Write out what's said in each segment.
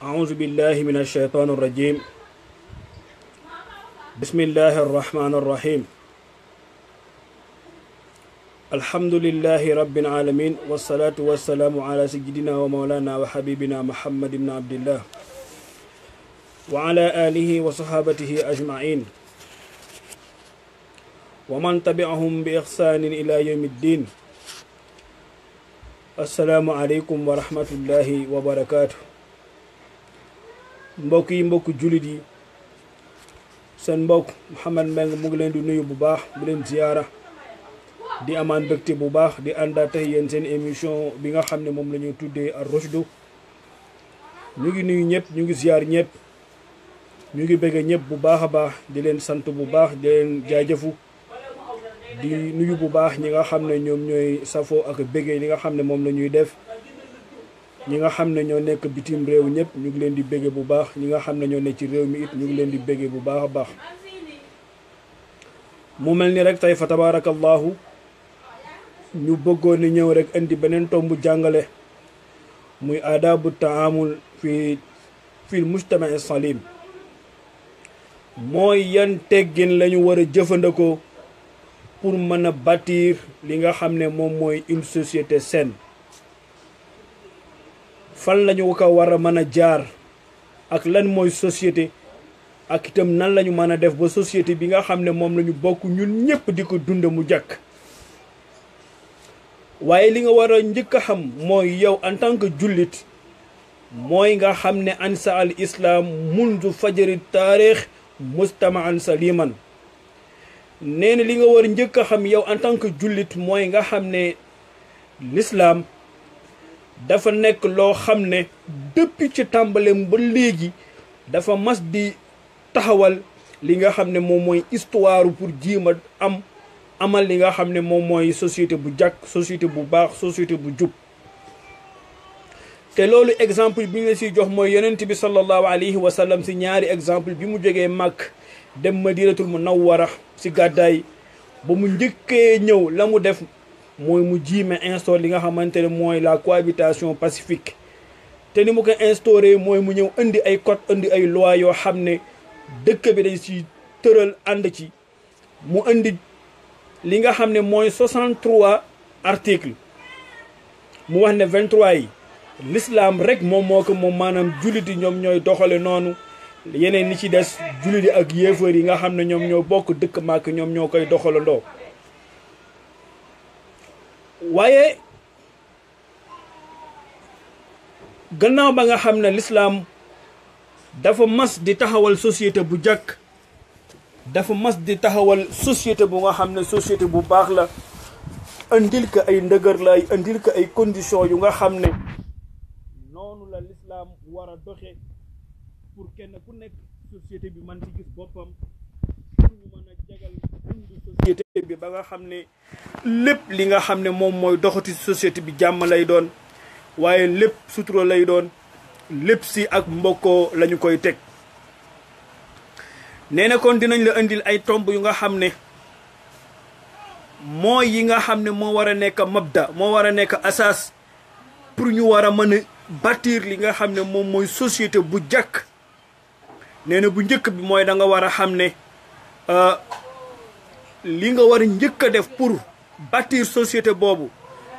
أعوذ بالله من الشيطان الرجيم. بسم الله الرحمن الرحيم. الحمد لله رب العالمين والصلاة والسلام على سيدنا ومولانا وحبيبنا محمد بن عبد الله وعلى آله وصحابته أجمعين ومن تبعهم بإحسان إلى يوم الدين. السلام عليكم ورحمة الله وبركاته. mbokk yi mbokk jullit yi seen mbokk Mouhamed Mbengue mu ngi leen di nuyu bu baax bu leen ziyaara di amaan mbégte bu baax di àndaat tey yéen seen émission bi nga xam ne moom la ñuy tuddee Ar Rushdu. ñu ngi nuyu ñëpp ñu ngi ziyaar ñëpp ñu ngi bëgg ñëpp bu baax a baax di leen sant bu baax di leen jaajëfu di nuyu bu baax ñi nga xam ne ñoom ñooy safoo ak bëggee li nga xam ne moom la ñuy def. ñi nga xam ne ñoo nekk bitim réew ñëpp ñu ngi leen di bége bu baax ñi nga xam ne ñoo nekk ci réew mi it ñu ngi leen di bége bu baax a baax. mu mel ni rek tey fa tabarakallahu ñu bëggoon ni ñëw rek indi beneen tombu jàngale muy aadabu taamul fil mujtama salim. mooy yan teggin la ñu war a jëfandikoo pour mën a bâtir li nga xam ne moom mooy une société saine. fan lañu ko war a mën a jaar ak lan mooy société ak itam nan lañu mën a def ba société bi nga xam ne moom lañu bokk ñun ñëpp di ko dund mu jàkk. waaye li nga war a njëkk a xam mooy yow en tant que jullit mooy nga xam ne ansa al islam mundu fajari taarix mustamaan saliman. nee na li nga war a njëkk a xam yow en tant que jullit mooy nga xam ne l'islam dafa nekk loo xam ne depuis ci tàmbaleem ba léegi dafa mas di taxawal li nga xam ne moom mooy histoire pour jiima amal li nga xam ne moom mooy société bu jàkk société bu baax société bu jub. te loolu exemple bi nga siy jox mooy yonent bi sallallahu alayhi wa sallam si ñaari exemple bi mu jógee Makk dem Madinatul Munawwara si gàddaay ba mu njëkkee ñëw la mu def mooy mu jiime instauré li nga xamante ne mooy la cohabitation pacifique. te ni mu ko instauré mooy mu ñëw indi ay code indi ay loi yoo xam ne dëkk bi dañ ci tëral ànd ci. mu indi li nga xam ne mooy 63 articles mu wax ne 23 yi l'islam rek moom moo ko moom maanaam jullit yi ñoom ñooy doxale noonu. yeneen ni ci des jullit yi ak yéefar yi nga xam ne ñoom ñoo bokk dëkk Màkk ñoom ñoo koy doxalandoo. waaye gannaaw ba nga xam ne l'islam dafa mas di taxawal société bu jàkk dafa mas di taxawal société bu nga xam ne société bu baax la indil ko ay ndëgër lay indil ko ay conditions yu nga xam ne noonu la l'islam war a doxe pour kenn ku nekk société bi man ci gis boppam pour ñu mën a jagal dundu société bi ba nga xam ne lépp li nga xam ne moom mooy doxati société bi jàmm lay doon waaye lépp sutura lay doon lépp si ak mbokkoo lañu koy teg. nee na kon dinañ la indil ay tomb yu nga xam ne mooy yi nga xam ne moo war a nekk mabda moo war a nekk asaas pour ñu war a mën a bâtir li nga xam ne moom mooy société bu jàkk. nee na bu njëkk bi mooy da nga war a xam ne li nga war a njëkk a def pour bâtir société boobu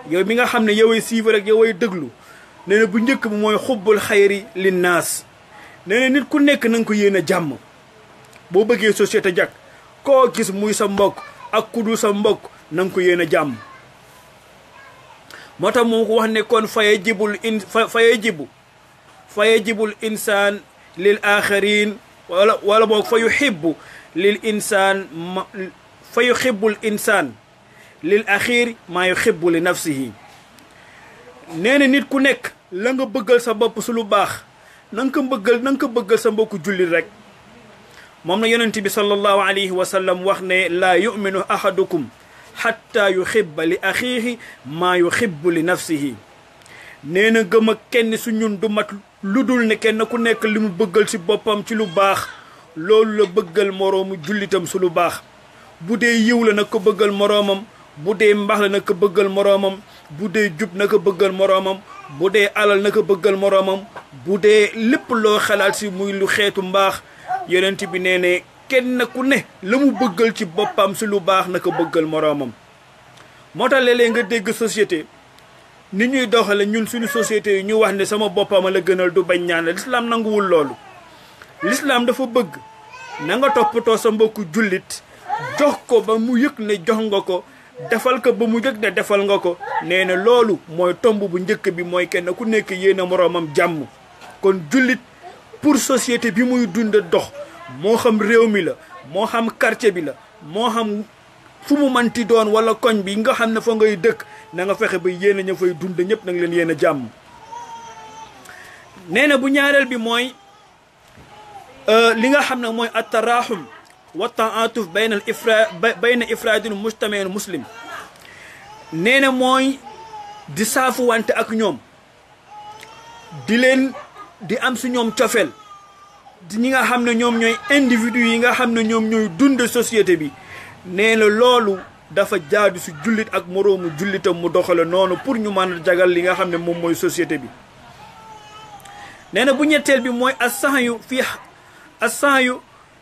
yow mi nga xam ne yoway suivre rek yoway déglu. nee na bu njëkk bi mooy xubbul xayri linnaas. nee na nit ku nekk na nga ko yéene jàmm. boo bëggee société jàkk koo gis muy sa mbokk ak ku dul sa mbokk na nga ko yéene jàmm. moo tax moo ko wax ne kon fa yajibul insaan lil aaxarin wala boog fa yuhibbu l insaan lil axiir maa yuhibbu li nafsihi. nee na nit ku nekk la nga bëggal sa bopp su lu baax na nga ko bëggal sa mbokku jullit rek. moom na yonent bi sallallahu alayhi wa sallam wax ne laa yuminu ahadukum xatta yuhibba li axiihi maa yuhibbu li nafsihi. nee na gëm ak kenn su ñun du mat lu dul ne kenn ku nekk li mu bëggal si boppam ci lu baax loolu la bëggal moroomu jullitam su lu baax. bu dee yiw la nag ko bëggal moroomam bu dee mbaax la na ko bëggal moroomam bu dee jub na ko bëggal moroomam bu dee alal na ko bëggal moroomam bu dee lépp loo xalaat si muy lu xeetu mbaax yonent bi nee ne kenn ku ne la mu bëggal ci boppam si lu baax na ko bëggal moroomam. moo tax léeg-léeg nga dégg société ni ñuy doxale ñun suñu société yi ñu wax ne sama boppam la gënal du bañ ñaan la l'islam nanguwul loolu. l'islam dafa bëgg na nga toppatoo sa mbokku jullit jox ko ba mu yëg ne jox nga ko defal ko ba mu yëg ne defal nga ko nee na loolu mooy tomb bu njëkk bi mooy kenn ku nekk yéen a moroomam jàmm. kon jullit pour société bi muy dund dox moo xam réew mi la moo xam quartier bi la moo xam fu mu manti doon wala koñ bi nga xam ne fa ngay dëkk na nga fexe ba yéen a ña fay dund ñëpp na nga leen yéen a jàmm. nee na bu ñaareel bi mooy li nga xam ne mooy attaraaxum wa taatuf bayna ifraadin mujtamain muslim. nee na mooy di saafu wante ak ñoom di am si ñoom cofeel di ñi nga xam ne ñoom ñooy individu yi nga xam ne ñoom ñooy dund société bi. nee na loolu dafa jaadu si jullit ak moroomu jullitam mu doxale noonu pour ñu mën a jagal li nga xam ne moom mooy société bi. nee na bu ñetteel bi mooy assahyu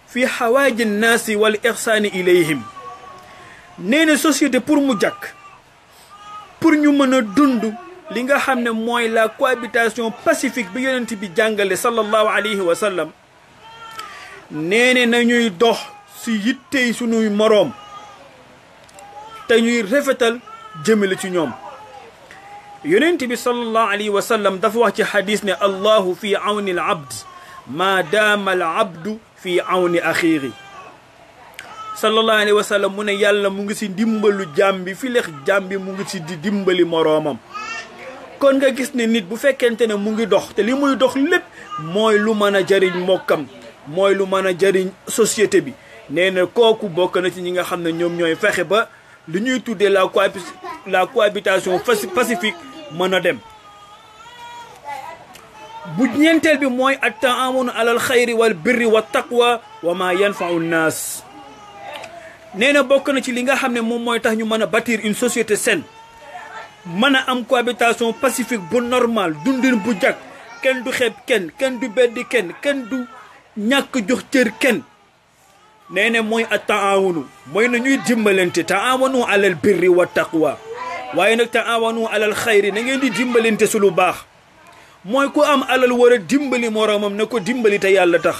fi xawaaji nnaasi wal ixsaani ilayhim. nee na société pour mu jàkk pour ñu mën a dund li nga xam ne mooy la cohabitation pacifique bi yonent bi jàngale sallallahu alayhi wa sallam. nee na nañuy dox si yittey sunuy moroom te ñuy rafetal jëmale ci ñoom. yonent bi sallallahu alayhi wa sallam dafa wax ci xadis ne allahu fi awni al abd ma daama al abdu fi awni axiiri. sallallahu alayhi wa sallam mu ne yàlla mu ngi si dimbalu jaam bi fi lex jaam bi mu ngi si di dimbali moroomam. kon nga gis ne nit bu fekkente ne mu ngi dox te li muy dox lépp mooy lu mën a jariñ mbokkam mooy lu mën a jariñ société bi. nee na kooku bokk na ci ñi nga xam ne ñoom ñooy fexe ba li ñuy tuddee la cohabitation pacifique mën a dem. bu ñeenteel bi mooy at taawunu alal xayri wal birri wa taqwa wa ma yanfau nnaas. nee na bokk na ci li nga xam ne moom mooy tax ñu mën a bâtir une société saine mën a am cohabitation pacifique bu normal dundin bu jag kenn du xeeb kenn du beddi kenn du ñàkk jox cër kenn. nee na mooy at taawunu mooy na ñuy dimbalante taawanu alal birri wa taqwa waaye nag taawanu alal xayri na ngeen di dimbalante su lu baax. mooy ku am alal war a dimbali moroomam ne ko dimbali te yàlla tax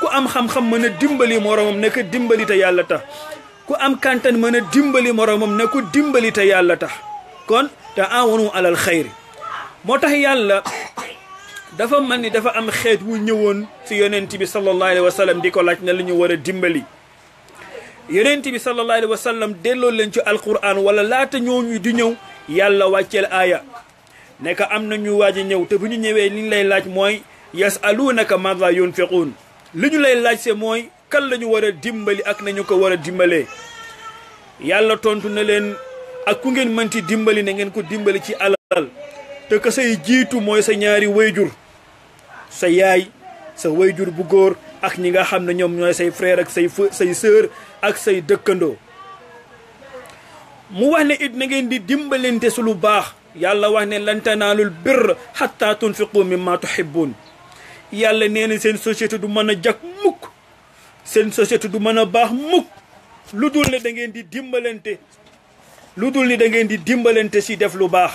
ku am xam-xam mën a dimbali moroomam ne ko dimbali te yàlla tax ku am kantan mën a dimbali moroomam ne ko dimbali te yàlla tax. kon taawanu alal xayri moo tax yàlla dafa mel ni dafa am xeet wu ñëwoon si yonent bi sallallahu alayhi wa sallam di ko laaj ne la ñu war a dimbali. yonent bi sallallahu alayhi wa sallam delloo leen ci alquran wala laata ñooñu di ñëw yàlla wàcceel aaya ne ko am na ñu waaj a ñëw te bu ñu ñëwee li ñu lay laaj mooy yasaluunaka maada yunfiquun. li ñu lay laaj se mooy kan la ñu war a dimbali ak nañu ko war a dimbalee. yàlla tontu na leen ak ku ngeen mënti dimbali na ngeen ko dimbali ci alal te que say jiitu mooy sa ñaari wayjur sa yaay sa wayjur bu góor ak ñi nga xam ne ñoom ñooy say frère ak say sœur ak say dëkkandoo. mu wax ne it na ngeen di dimbalante su lu baax. yàlla wax ne lan tanaalul birra hatta tunfiqu mimma tuhibbun. yàlla nee na seen société du mën a jag mukk seen société du mën a baax mukk lu dul ne da ngeen di dimbalante si def lu baax.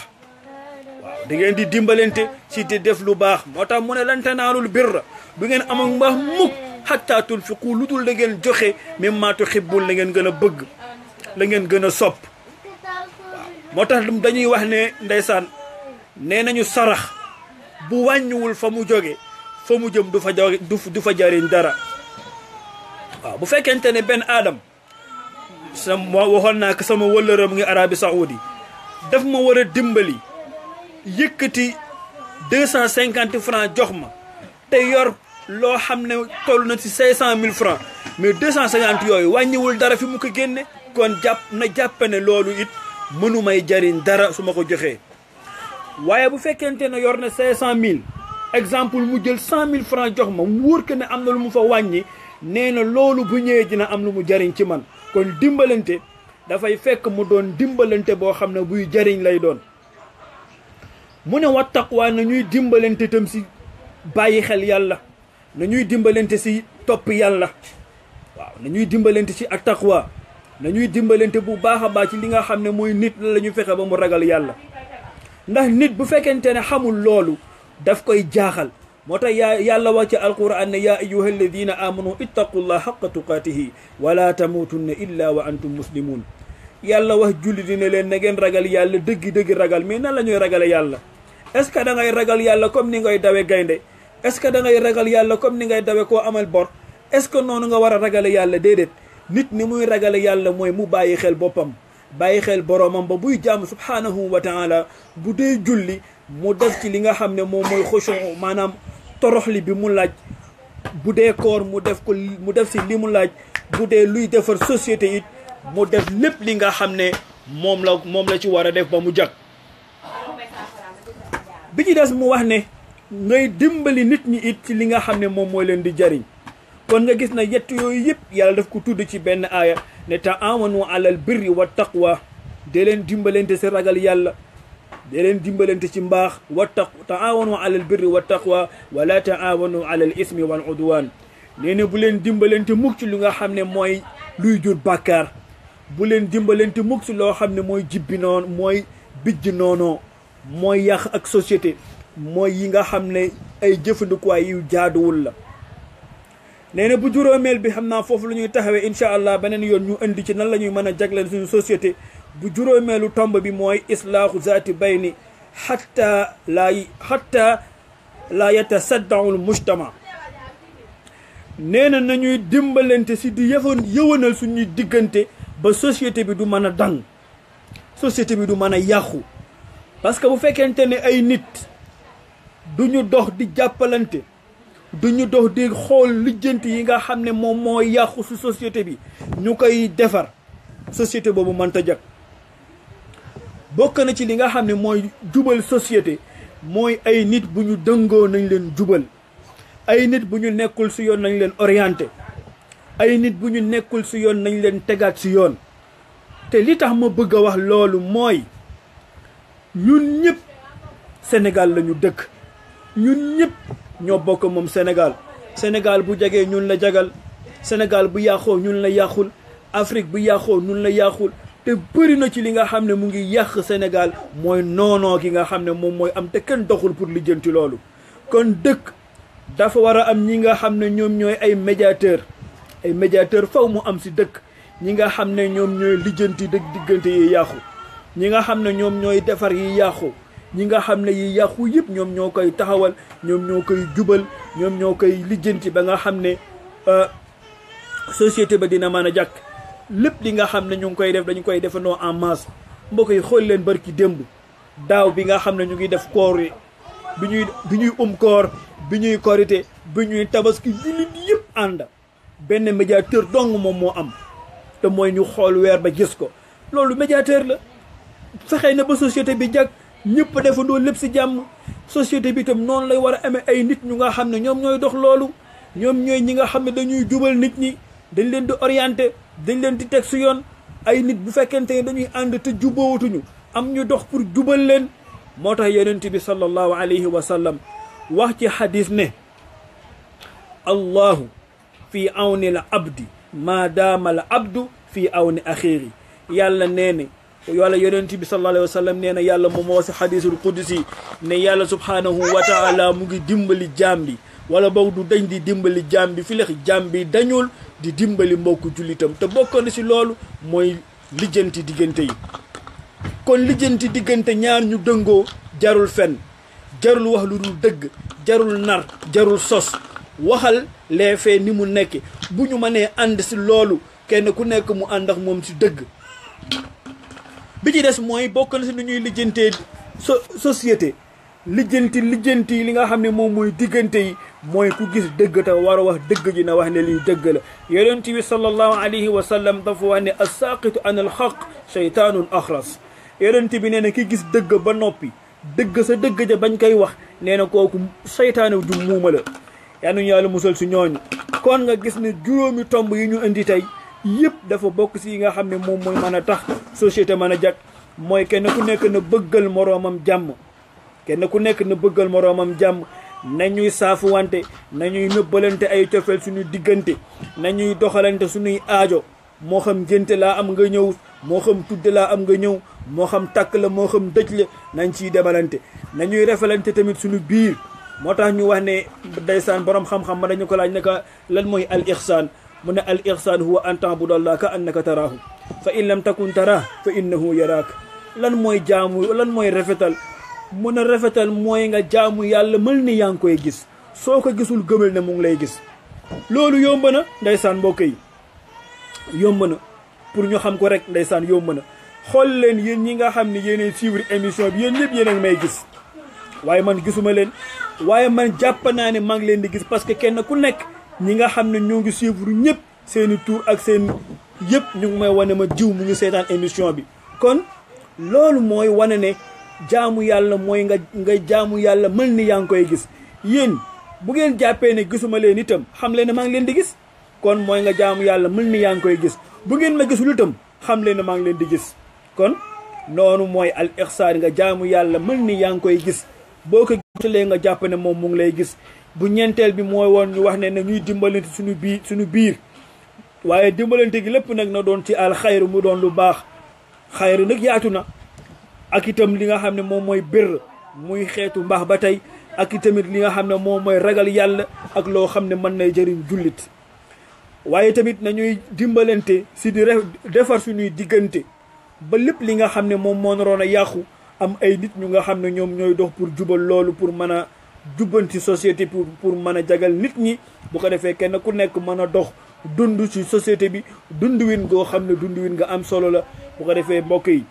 waaw da ngeen di dimbalante si di def lu baax moo tax mu ne lan tanaalul birra du ngeen am ak mbaax mukk hatta tunfiqu lu dul da ngeen joxe mimma tuhibbun la ngeen gën a bëgg la ngeen gën a sopp. moo tax dañuy wax ne ndeysaan nee nañu sarax bu wàññiwul fa mu jóge fa mu jëm du fa jariñ dara. waaw bu fekkente ne benn aadam waxoon naa ko sama wëllëra mu ngi Arabie Saoudi daf ma war a dimbali yëkkati 250 francs jox ma te yor loo xam ne toll na ci 500 000 francs mais 250 yooyu wàññiwul dara fi mu ko génne. kon jàpp ne loolu it mënu may jariñ dara su ma ko joxee. waaye bu fekkente ne yor na 500 000 exemple mu jël 100 000 francs jox ma mu wóor que ne am na lu mu fa wàññi nee na loolu bu ñëwee dina am lu mu jariñ ci man. kon dimbalante dafay fekk mu doon dimbalante boo xam ne buy jariñ lay doon mu ne wa taqwa na ñuy dimbalante tam si bàyyi xel yàlla na ñuy dimbalante si topp yàlla waaw na ñuy dimbalante si ak taqwa na ñuy dimbalante bu baax a baax ci li nga xam ne mooy nit la ñu fexe ba mu ragal yàlla ndax nit bu fekkente ne xamul loolu daf koy jaaxal moo tax yàlla wax ci alquran ne yaa ayyuha alladina amanu ittaqullah xaqa tuqaatihi wala tamutunna illa wa antum muslimun yàlla wax julli dina leen na ngeen ragal yàlla dëgg-dëgg ragal mais nan la ñuy ragale yàlla est ce que da ngay ragal yàlla comme ni ngay dawe gaynde est ce que da ngay ragal yàlla comme ni ngay dawe koo amal bor est ce que noonu nga war a ragale yàlla déedéet nit ni muy ragale yàlla mooy mu bàyyi xel boppam bàyyi xel boroomam ba buy jàmm subhanahu wa taala bu dee julli mu def ci li nga xam ne moom mooy xushu maanaam toroxli bi mu laaj bu dee koor mu def si li mu laaj bu dee luy defar société it mu def lépp li nga xam ne moom la ci war a def ba mu jag bi ci des mu wax ne ngay dimbali nit ñi it ci li nga xam ne moom mooy leen di jariñ kon nga gis na yett yooyu yëpp yàlla daf ko tudd ci benn aaya ne taawanu alal birri wa taqwa dee leen dimbalante si ragal yàlla dee leen dimbalante ci mbaax taawanu alal birri wa taqwa wala taawanu alal ismi wal udwan nee na bu leen dimbalante mukk ci li nga xam ne mooy luy jur bàkkaar bu leen dimbalante mukk ci loo xam ne mooy jibbi noonu mooy bijj noonoo mooy yàq ak société mooy yi nga xam ne ay jëfandikuwaay yu jaaduwul la nee na bu juróomeel bi xam naa foofu la ñuy taxawee incha allah beneen yoon ñu indi ci nan la ñuy mën a jagleen suñu société bu juróomeelu tomb bi mooy islaahu zaati bayni xatta laa yatasaddaul mujtama nee na nañuy dimbalante si di yëwanal suñuy diggante ba société bi du mën a dang société bi du mën a yàqu parce que bu fekkente ne ay nit duñu dox di jàppalante duñu dox di xool lijjanti yi nga xam ne moom moo yàqu si société bi ñu koy defar société boobu mënta jag bokk na ci li nga xam ne mooy jubal société mooy ay nit bu ñu dëngoo nañ leen jubal ay nit bu ñu nekkul si yoon nañ leen orienté ay nit bu ñu nekkul si yoon nañ leen tegaat si yoon te li tax ma bëgg a wax loolu mooy ñun ñëpp Sénégal la ñu dëkk ñun ñëpp ñoo bokk moom Sénégal bu jagee ñun la jagal Sénégal bu yàqoo ñun la yàqul Afrique bu yàqoo ñun la yàqul te bëri na ci li nga xam ne mu ngi yàq Sénégal mooy noonoo gi nga xam ne moom mooy am te kenn doxul pour lijjanti loolu kon dëkk dafa war a am ñi nga xam ne ñoom ñooy ay médiateur faw mu am si dëkk ñi nga xam ne ñoom ñooy lijjanti diggante yi yàqu ñi nga xam ne ñoom ñooy defar yi yàqu ñi nga xam ne yi yàqu yëpp ñoom ñoo koy taxawal ñoom ñoo koy jubal ñoom ñoo koy lijjanti ba nga xam ne société ba dina mën a jàkk lépp li nga xam ne ñu ngi koy def dañu koy defandoo en masse mbokk yi xool leen barki démb daaw bi nga xam ne ñu ngi def koor yi bi ñuy koor bi ñuy korité bi ñuy tabaski jullit yëpp ànd benn médiateur dong moom moo am te mooy ñu xool weer ba gis ko loolu médiateur la fexe na ba société bi jag ñëpp defandoo lépp si jàmm société bi itam noonu lay war a amee ay nit ñu nga xam ne ñoom ñooy dox loolu ñoom ñooy ñi nga xam ne dañuy jubal nit ñi dañ leen di orienté dañ leen di teg si yoon ay nit bu fekkente ne dañuy ànd te jubboowatuñu am ñu dox pour jubal leen moo tax yonent bi sallallahu alayhi wa sallam wax ci xadis ne allahu fi awni al abdi ma daama al abdu fi awni axiiri yàlla nee ne wala yonent bi sallallahu alayhi wa sallam nee na yàlla moom moo si xadisul qudsi ne yàlla subhanahu wa taala mu ngi dimbali jaam bi wala boog du dañ di dimbali jaam bi fi lex jaam bi dañul di dimbali mbokku jullitam te bokk na si loolu mooy lijjanti diggante yi kon lijjanti diggante ñaar ñu dëngoo jarul fen jarul wax lu dul dëgg jarul nar jarul sos waxal les faits ni mu nekk bu ñu mënee ànd si loolu kenn ku nekk mu ànd ak moom si dëgg bi ci des mooy bokk na si nu ñuy lijjantee société lijjanti li nga xam ne moom mooy diggante yi mooy ku gis dëgg te war a wax dëgg ji na wax ne lii dëgg la yonent bi sallallahu alayhi wa sallam dafa wax ne as-saaqitu an al-xaq shaytaanun axras yonent bi nee na ki gis dëgg ba noppi dëgg sa dëgg ja bañ koy wax nee na kooku seytaane ju muuma la yaa nu yàlla musal si ñooñu kon nga gis ne juróomi tomb yi ñu indi tey yëpp dafa bokk si yi nga xam ne moom mooy mën a tax société mën a jag mooy kenn ku nekk na bëggal moroomam jàmm kenn ku nekk na bëggal moroomam jàmm nañuy saafuwante nañuy nëbbalante ay cofeel suñuy diggante nañuy doxalante suñuy aajo moo xam ngénte laa am nga ñëw moo xam tudde laa am nga ñëw moo xam takk la moo xam dëj la nañ ciy demalante nañuy refalante tamit suñu biir moo tax ñu wax ne ndeysaan borom xam-xam ma dañu ko laaj ne ka lan mooy al ihsaan mu ne al ihsaan huwa an ta'budallaha ka annaka taraahu fa in lam takun taraahu fa innahu yaraak lan mooy jaamu lan mooy rafetal mun a rafetal mooy nga jaamu yàlla mel ni yaa ngi koy gis soo ko gisul gëmal ne mu ngi lay gis loolu yomb na ndeysaan mbokk yi yomb na pour ñu xam ko rek ndeysaan yomb na xool leen yéen ñi nga xam ne yéenay suivre émission bi yéen ñëpp yéen a ngi may gis waaye man gisuma leen waaye man jàpp naa ne maa ngi leen di gis parce que kenn ku nekk ñi nga xam ne ñoo ngi suivre ñëpp seeni tour ak seen yëpp ñu ngi may wane ma jiw mu ngi seetaan émission bi kon loolu mooy wane ne jaamu yàlla mooy nga jaamu yàlla mel ni yaa ngi koy gis yéen bu ngeen jàppee ne gisuma leen itam xam leen ne maa ngi leen di gis kon mooy nga jaamu yàlla mel ni yaa ngi koy gis bu ngeen ma gisul itam xam leen ne maa ngi leen di gis kon noonu mooy al ihsaan nga jaamu yàlla mel ni yaa ngi koy gis boo ko gisulee nga jàpp ne moom mu ngi lay gis bu ñeenteel bi mooy woon ñu wax ne na ñuy dimbalante suñu biir waaye dimbalante gi lépp nag na doon ci al xayru mu doon lu baax xayru nag yaatu na ak itam li nga xam ne moom mooy bir muy xeetu mbaax ba tey ak itamit li nga xam ne moom mooy ragal yàlla ak loo xam ne mën nay jëriñ jullit waaye tamit nañuy dimbalante si di defar suñuy diggante ba lépp li nga xam ne moom moo naroon a yàqu am ay nit ñu nga xam ne ñoom ñooy dox pour jubal loolu pour mën a jubbanti société pour mën a jagal nit ñi bu ko defee kenn ku nekk mën a dox dund ci société bi dunduwin goo xam ne dunduwin nga am solo la bu ko defee mbokk yi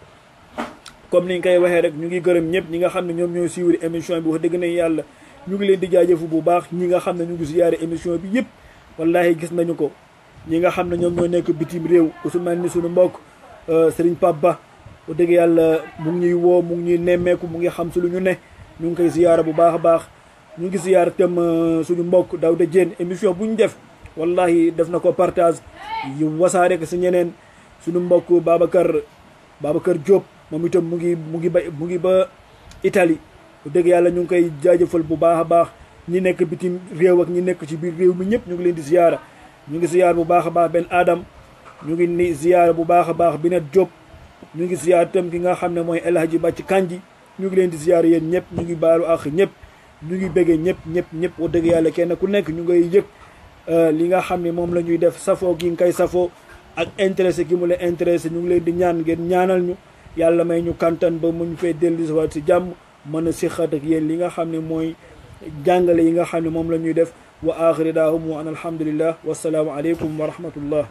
comme niñ koy waxee rek ñu ngi gërëm ñëpp ñi nga xam ne ñoom ñooy suivre émission bi wax dëgg nañ yàlla ñu ngi leen di jaajëfu bu baax ñi nga xam ne ñu ngi siyaare émission bi yëpp wallahi gis nañu ko ñi nga xam ne ñoom ñoo nekk bitim réew ku su mel ni suñu mbokk Serigne Pape Ba wax dëgg yàlla mu ngi ñuy woo mu ngi ñuy nemmeeku mu ngi xam si lu ñu ne ñu ngi koy siyaara bu baax a baax ñu ngi siyaar tam suñu mbokk Daouda Diène émission bu ñu def wallahi def na ko partage yu wasaare ko si ñeneen suñu mbokk Babacar Diop moom itam mu ngi ba Italie bu dëgg yàlla ñu ngi koy jaajëfal bu baax a baax ñi nekk bitim réew ak ñi nekk ci biir réew mi ñëpp ñu ngi leen di ziyaara ñu ngi ziyaar bu baax a baax Ben Adam ñu ngi ni ziyaara bu baax a baax Binet Diop ñu ngi ziyaar itam ki nga xam ne mooy El Hadji Bàcc Kanji ñu ngi leen di ziyaar yéen ñëpp ñu ngi baalu ak ñëpp ñu ngi bëggee ñëpp wax dëgg yàlla kenn ku nekk ñu ngay yëg li nga xam ne moom la ñuy def safoo gi nga koy safoo ak intéressé gi mu la intéressé ñu ngi leen di ñaan ngeen ñaanal ñu yàlla may ñu kantan ba muñ fee dellu si waat si jàmm mën a sixat ak yéen li nga xam ne mooy jàngale yi nga xam ne moom la ñuy def wa axiri daahum wa an alhamdulillah wasalaamu aleykum wa rahmatullah